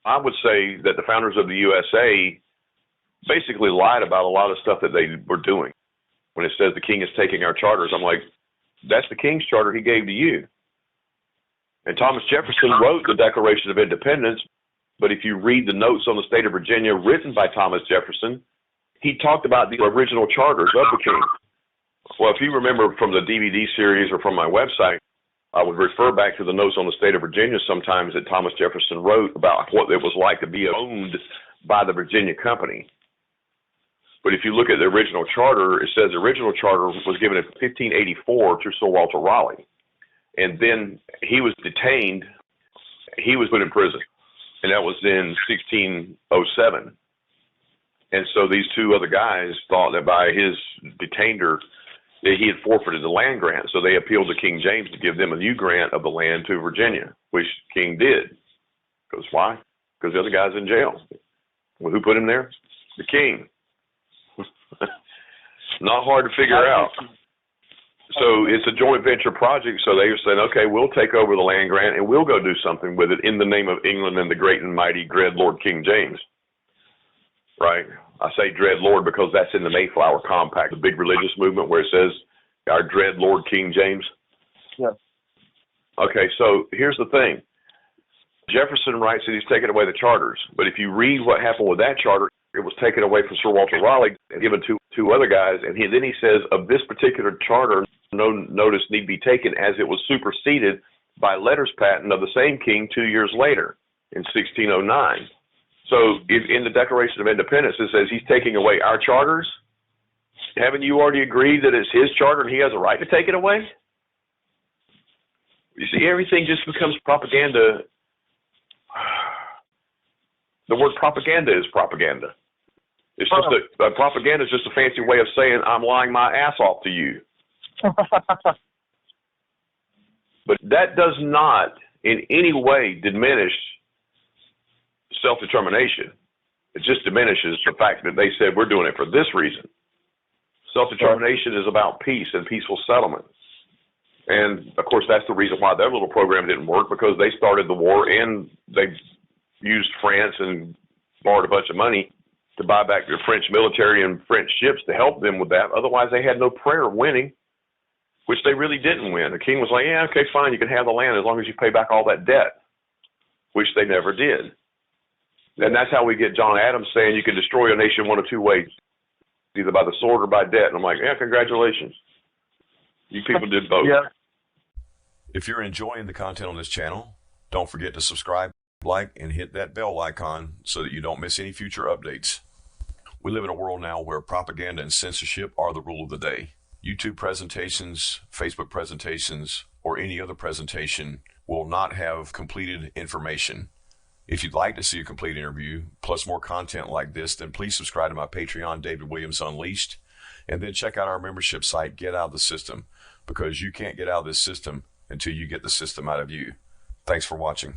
I would say that the founders of the USA basically lied about a lot of stuff that they were doing. When it says the king is taking our charters, I'm like, that's the king's charter he gave to you. And Thomas Jefferson wrote the Declaration of Independence, but if you read the notes on the state of Virginia written by Thomas Jefferson, he talked about the original charters of the king. Well, if you remember from the DVD series or from my website, I would refer back to the notes on the state of Virginia sometimes that Thomas Jefferson wrote about what it was like to be owned by the Virginia Company. But if you look at the original charter, it says the original charter was given in 1584 to Sir Walter Raleigh. And then he was detained. He was put in prison. And that was in 1607. And so these two other guys thought that by his detainder, that he had forfeited the land grant. So they appealed to King James to give them a new grant of the land to Virginia, which King did. Because why? Because the other guy's in jail. Well, who put him there? The king. Not hard to figure out. So it's a joint venture project. So they were saying, okay, we'll take over the land grant and we'll go do something with it in the name of England and the great and mighty dread Lord King James. Right? I say dread Lord because that's in the Mayflower Compact, the big religious movement where it says our dread Lord King James. Yeah. Okay, so here's the thing. Jefferson writes that he's taken away the charters. But if you read what happened with that charter, it was taken away from Sir Walter Raleigh and given to two other guys. And then he says of this particular charter, no notice need be taken as it was superseded by letters patent of the same king 2 years later in 1609. So if in the Declaration of Independence, it says he's taking away our charters. Haven't you already agreed that it's his charter and he has a right to take it away? You see, everything just becomes propaganda. The word propaganda is propaganda. It's just propaganda is just a fancy way of saying I'm lying my ass off to you. But that does not in any way diminish self-determination. It just diminishes the fact that they said we're doing it for this reason. Self-determination is about peace and peaceful settlement. And, of course, that's the reason why their little program didn't work, because they started the war and they used France and borrowed a bunch of money to buy back the French military and French ships to help them with that. Otherwise, they had no prayer of winning, which they really didn't win. The king was like, yeah, okay, fine, you can have the land as long as you pay back all that debt, which they never did. And that's how we get John Adams saying you can destroy a nation one of two ways, either by the sword or by debt. And I'm like, yeah, congratulations. You people did both. Yeah. If you're enjoying the content on this channel, don't forget to subscribe, like, and hit that bell icon so that you don't miss any future updates. We live in a world now where propaganda and censorship are the rule of the day. YouTube presentations, Facebook presentations, or any other presentation will not have completed information. If you'd like to see a complete interview, plus more content like this, then please subscribe to my Patreon, David Williams Unleashed, and then check out our membership site, Get Out of the System, because you can't get out of this system until you get the system out of you. Thanks for watching.